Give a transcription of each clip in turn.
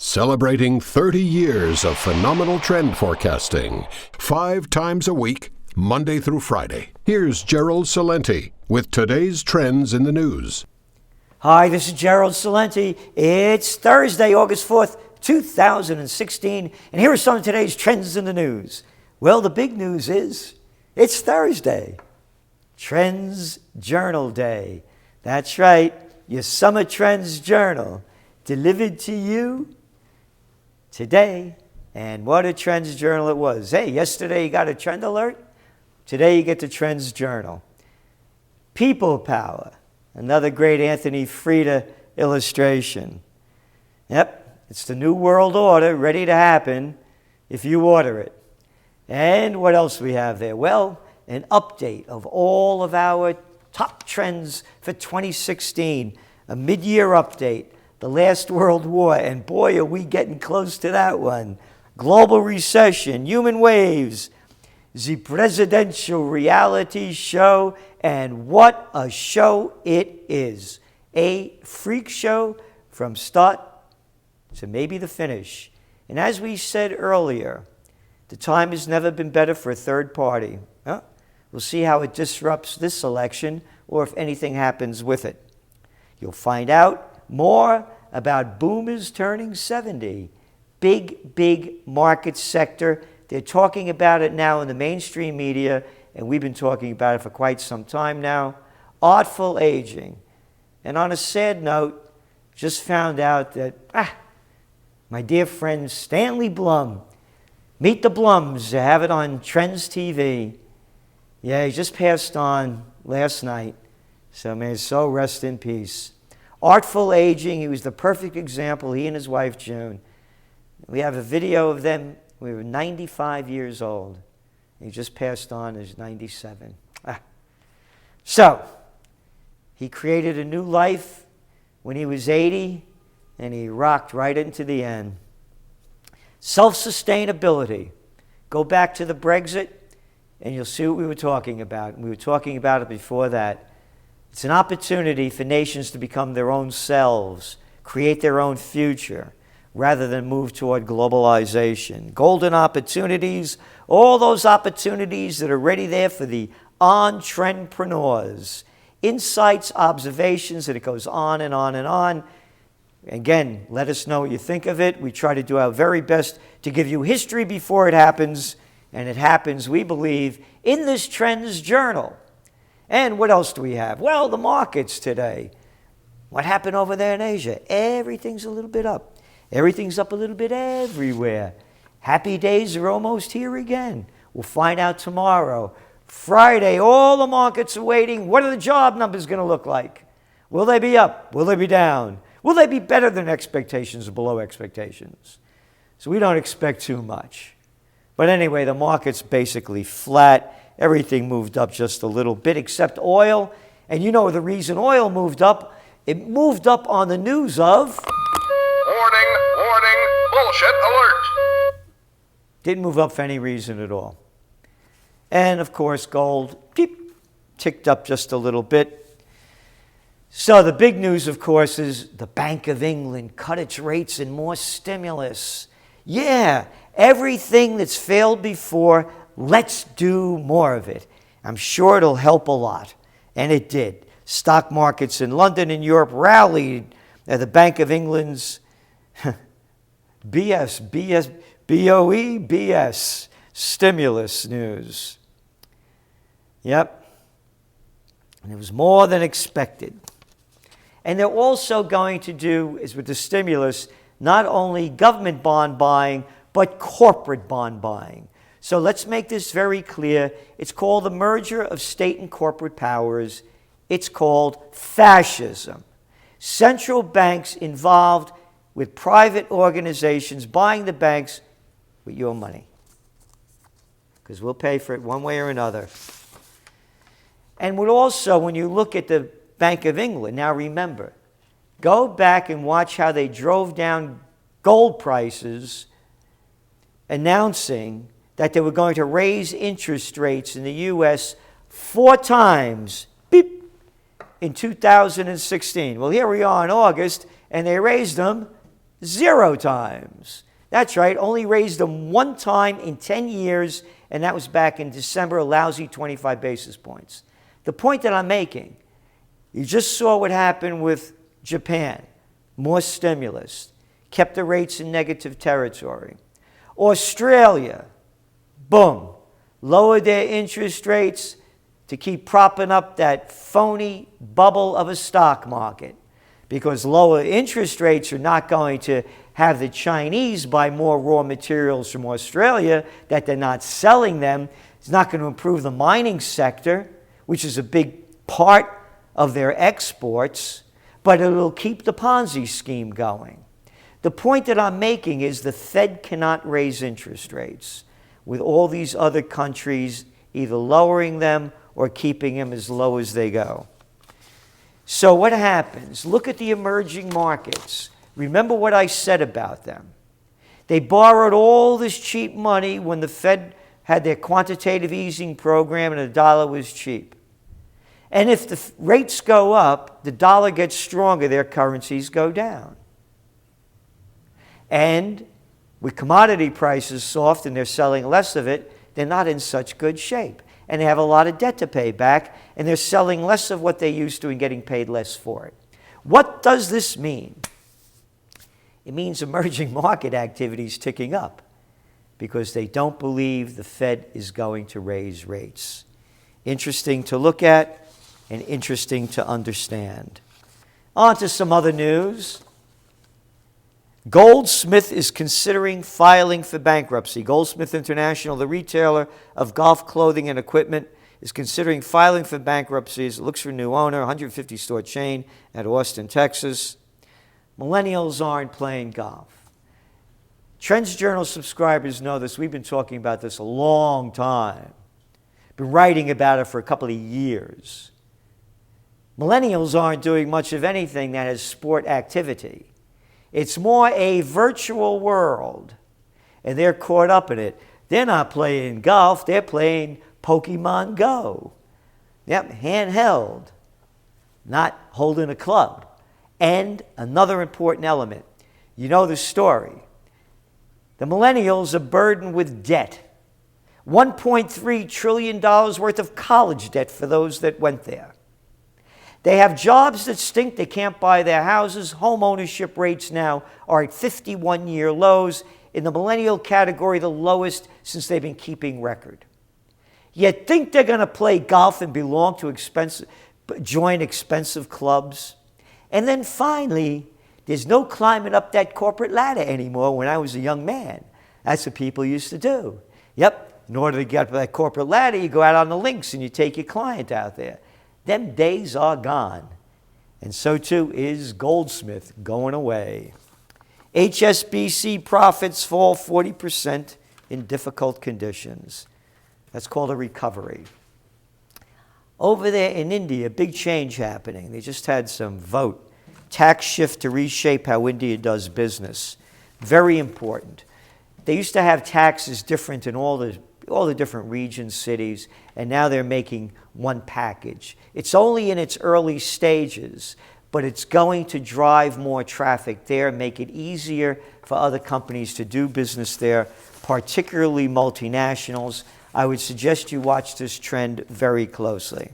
Celebrating 30 years of phenomenal trend forecasting, 5 times a week, Monday through Friday. Here's Gerald Celente with today's trends in the news. Hi, this is Gerald Celente. It's Thursday, August 4th, 2016, and here are some of today's trends in the news. Well, the big news is it's Thursday, TrendsJournal Day. That's right, your summer trends journal delivered to you today. And what a trends journal it was. Hey, yesterday you got a trend alert. Today you get the trends journal. People power, another great Anthony Freda illustration. Yep, it's the new world order ready to happen if you order it. And what else we have there? Well, an update of all of our top trends for 2016, a mid-year update. The last world war, and boy, are we getting close to that one. Global recession, human waves, the presidential reality show, and what a show it is. A freak show from start to maybe the finish. And as we said earlier, the time has never been better for a third party. We'll see how it disrupts this election or if anything happens with it. You'll find out more about boomers turning 70. Big market sector. They're talking about it now in the mainstream media, and we've been talking about it for quite some time now. Artful aging. And on a sad note, just found out that my dear friend Stanley Blum, Meet the Blums, they have it on Trends TV. Yeah, he just passed on last night. So may his soul rest in peace. Artful aging, he was the perfect example, he and his wife June. We have a video of them. We were 95 years old. He just passed on as 97. So, he created a new life when he was 80, and he rocked right into the end. Self-sustainability. Go back to the Brexit, and you'll see what we were talking about. We were talking about it before that. It's an opportunity for nations to become their own selves, create their own future, rather than move toward globalization. Golden opportunities, all those opportunities that are ready there for the on-trendpreneurs. Insights, observations, and it goes on and on and on. Again, let us know what you think of it. We try to do our very best to give you history before it happens, and it happens, we believe, in this Trends Journal. And what else do we have? Well, the markets today. What happened over there in Asia? Everything's a little bit up. Everything's up a little bit everywhere. Happy days are almost here again. We'll find out tomorrow. Friday, all the markets are waiting. What are the job numbers going to look like? Will they be up? Will they be down? Will they be better than expectations or below expectations? So we don't expect too much. But anyway, the market's basically flat. Everything moved up just a little bit except oil. And you know the reason oil moved up. It moved up on the news of... Warning, bullshit alert. Didn't move up for any reason at all. And of course, gold ticked up just a little bit. So the big news, of course, is the Bank of England cut its rates and more stimulus. Yeah, everything that's failed before, let's do more of it. I'm sure it'll help a lot. And it did. Stock markets in London and Europe rallied at the Bank of England's BOE stimulus news. Yep. And it was more than expected. And they're also going to do, as with the stimulus, not only government bond buying, but corporate bond buying. So let's make this very clear. It's called the merger of state and corporate powers. It's called fascism. Central banks involved with private organizations buying the banks with your money. Because we'll pay for it one way or another. And when you look at the Bank of England, now remember, go back and watch how they drove down gold prices, announcing that they were going to raise interest rates in the U.S. 4 times, in 2016. Well, here we are in August, and they raised them 0 times. That's right, only raised them 1 time in 10 years, and that was back in December, a lousy 25 basis points. The point that I'm making, you just saw what happened with Japan. More stimulus, kept the rates in negative territory. Australia, boom, lowered their interest rates to keep propping up that phony bubble of a stock market, because lower interest rates are not going to have the Chinese buy more raw materials from Australia that they're not selling them. It's not going to improve the mining sector, which is a big part of their exports, but it'll keep the Ponzi scheme going. The point that I'm making is the Fed cannot raise interest rates with all these other countries either lowering them or keeping them as low as they go. So what happens? Look at the emerging markets. Remember what I said about them. They borrowed all this cheap money when the Fed had their quantitative easing program and the dollar was cheap. And if the rates go up, the dollar gets stronger, their currencies go down. And with commodity prices soft and they're selling less of it, they're not in such good shape. And they have a lot of debt to pay back, and they're selling less of what they used to and getting paid less for it. What does this mean? It means emerging market activity is ticking up because they don't believe the Fed is going to raise rates. Interesting to look at and interesting to understand. On to some other news. Goldsmith is considering filing for bankruptcy. Goldsmith International, the retailer of golf clothing and equipment, is considering filing for bankruptcy as it looks for a new owner, 150-store chain at Austin, Texas. Millennials aren't playing golf. TrendsJournal subscribers know this. We've been talking about this a long time. Been writing about it for a couple of years. Millennials aren't doing much of anything that has sport activity. It's more a virtual world, and they're caught up in it. They're not playing golf, they're playing Pokemon Go. Yep, handheld, not holding a club. And another important element, you know the story. The millennials are burdened with debt. $1.3 trillion worth of college debt for those that went there. They have jobs that stink. They can't buy their houses. Home ownership rates now are at 51-year lows. In the millennial category, the lowest since they've been keeping record. Yet think they're going to play golf and belong to join expensive clubs. And then finally, there's no climbing up that corporate ladder anymore. When I was a young man, that's what people used to do. Yep, in order to get up that corporate ladder, you go out on the links and you take your client out there. Them days are gone. And so too is Goldsmith going away. HSBC profits fall 40% in difficult conditions. That's called a recovery. Over there in India, big change happening. They just had some vote. Tax shift to reshape how India does business. Very important. They used to have taxes different in all the different regions, cities, and now they're making one package. It's only in its early stages, but it's going to drive more traffic there, make it easier for other companies to do business there, particularly multinationals. I would suggest you watch this trend very closely.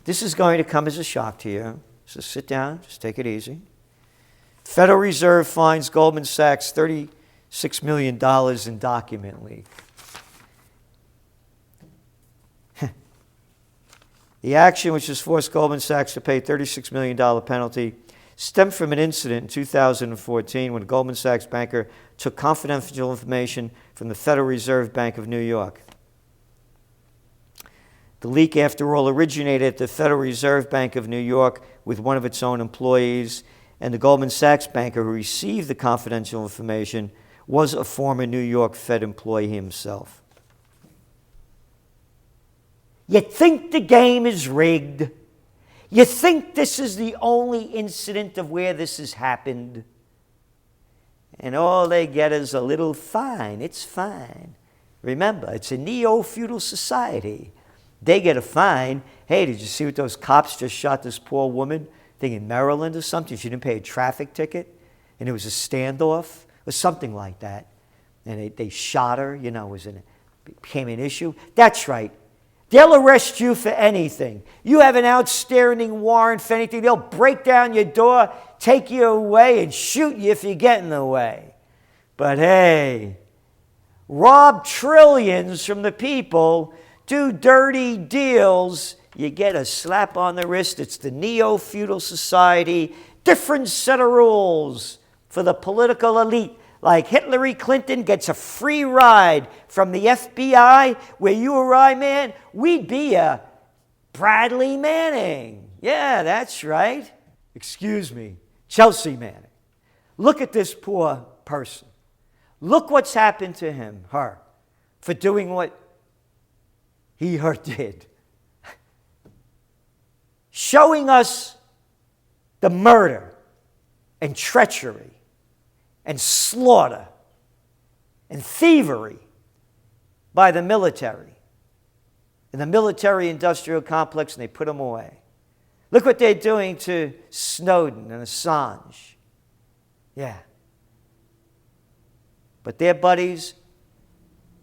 This is going to come as a shock to you, so sit down, just take it easy. Federal Reserve fines Goldman Sachs $36 million in document leak. The action, which has forced Goldman Sachs to pay a $36 million penalty, stemmed from an incident in 2014 when a Goldman Sachs banker took confidential information from the Federal Reserve Bank of New York. The leak, after all, originated at the Federal Reserve Bank of New York with one of its own employees, and the Goldman Sachs banker who received the confidential information was a former New York Fed employee himself. You think the game is rigged. You think this is the only incident of where this has happened. And all they get is a little fine. It's fine. Remember, it's a neo-feudal society. They get a fine. Hey, did you see what those cops just shot this poor woman? I think in Maryland or something. She didn't pay a traffic ticket. and it was a standoff or something like that. And they shot her, became an issue. That's right. They'll arrest you for anything. You have an outstanding warrant for anything. They'll break down your door, take you away, and shoot you if you get in the way. But hey, rob trillions from the people, do dirty deals, you get a slap on the wrist. It's the neo-feudal society. Different set of rules for the political elite. Like Hillary Clinton gets a free ride from the FBI, where you or I, man, we'd be a Bradley Manning. Yeah, that's right. Excuse me, Chelsea Manning. Look at this poor person. Look what's happened to him, her, for doing what her did. Showing us the murder and treachery and slaughter and thievery by the military and the military-industrial complex, and they put them away. Look what they're doing to Snowden and Assange. Yeah. But their buddies,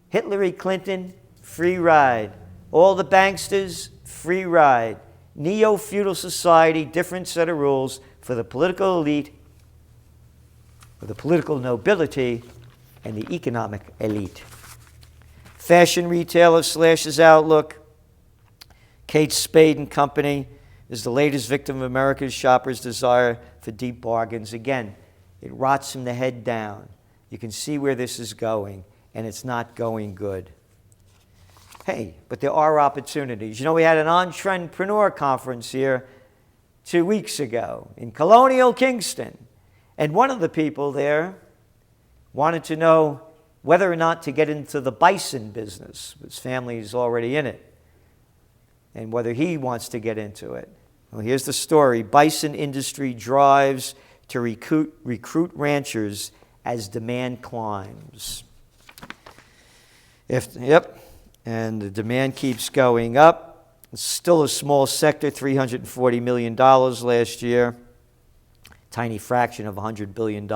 Hillary Clinton, free ride. All the banksters, free ride. Neo-feudal society, different set of rules for the political elite, for the political nobility, and the economic elite. Fashion retailer slashes outlook. Kate Spade and Company is the latest victim of America's shoppers' desire for deep bargains. Again, it rots from the head down. You can see where this is going, and it's not going good. Hey, but there are opportunities. We had an on-trendpreneur conference here 2 weeks ago in Colonial Kingston. And one of the people there wanted to know whether or not to get into the bison business. His family is already in it. And whether he wants to get into it. Well, here's the story. Bison industry drives to recruit ranchers as demand climbs. And the demand keeps going up. It's still a small sector, $340 million last year. Tiny fraction of a $100 billion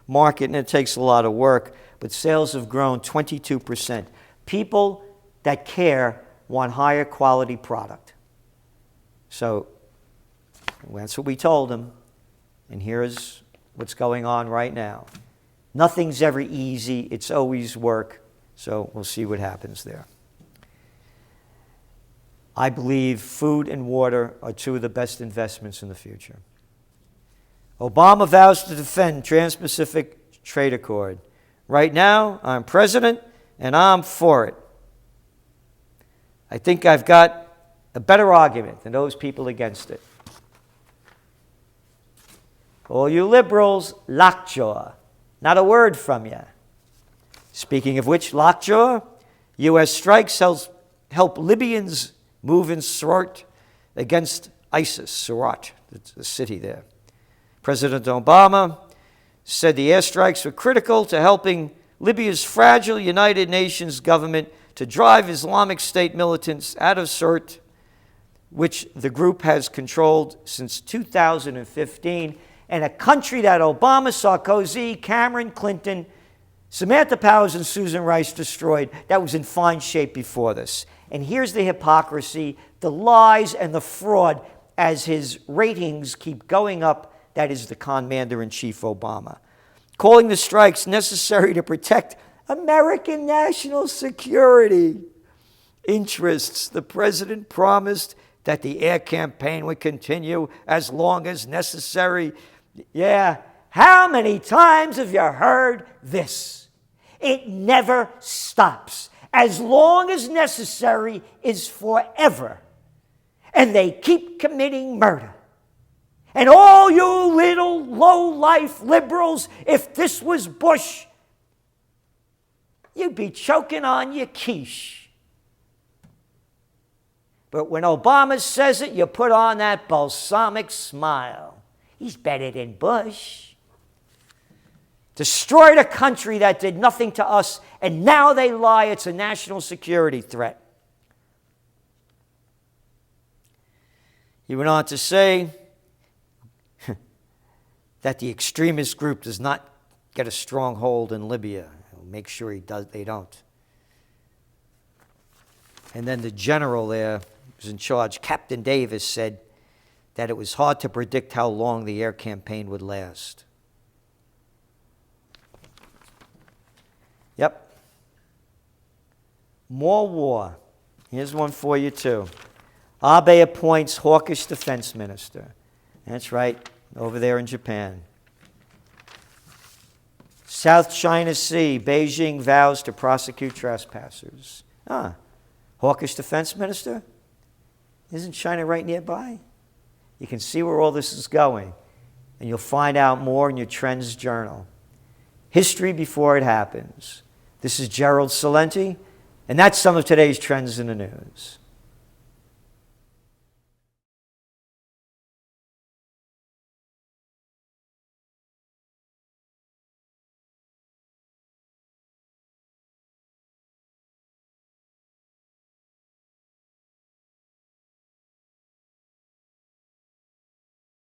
market, and it takes a lot of work. But sales have grown 22%. People that care want higher quality product. So that's what we told them. And here's what's going on right now. Nothing's ever easy. It's always work. So we'll see what happens there. I believe food and water are two of the best investments in the future. Obama vows to defend Trans-Pacific Trade Accord. Right now, I'm president, and I'm for it. I think I've got a better argument than those people against it. All you liberals, lockjaw. Not a word from you. Speaking of which, lockjaw, U.S. strikes help Libyans move in Surat against ISIS. Surat, the city there. President Obama said the airstrikes were critical to helping Libya's fragile United Nations government to drive Islamic State militants out of Sirte, which the group has controlled since 2015, and a country that Obama, Sarkozy, Cameron, Clinton, Samantha Powers, and Susan Rice destroyed, that was in fine shape before this. And here's the hypocrisy, the lies, and the fraud as his ratings keep going up. That is the Commander-in-Chief Obama. Calling the strikes necessary to protect American national security interests. The president promised that the air campaign would continue as long as necessary. Yeah, how many times have you heard this? It never stops. As long as necessary is forever. And they keep committing murder. And all you little low-life liberals, if this was Bush, you'd be choking on your quiche. But when Obama says it, you put on that balsamic smile. He's better than Bush. Destroyed a country that did nothing to us, and now they lie it's a national security threat. He went on to say, that the extremist group does not get a strong hold in Libya. He'll make sure they don't. And then the general there who's in charge, Captain Davis, said that it was hard to predict how long the air campaign would last. Yep. More war. Here's one for you, too. Abe appoints hawkish defense minister. That's right, over there in Japan. South China Sea, Beijing vows to prosecute trespassers. Hawkish defense minister? Isn't China right nearby? You can see where all this is going, and you'll find out more in your Trends Journal. History before it happens. This is Gerald Celente, and that's some of today's trends in the news.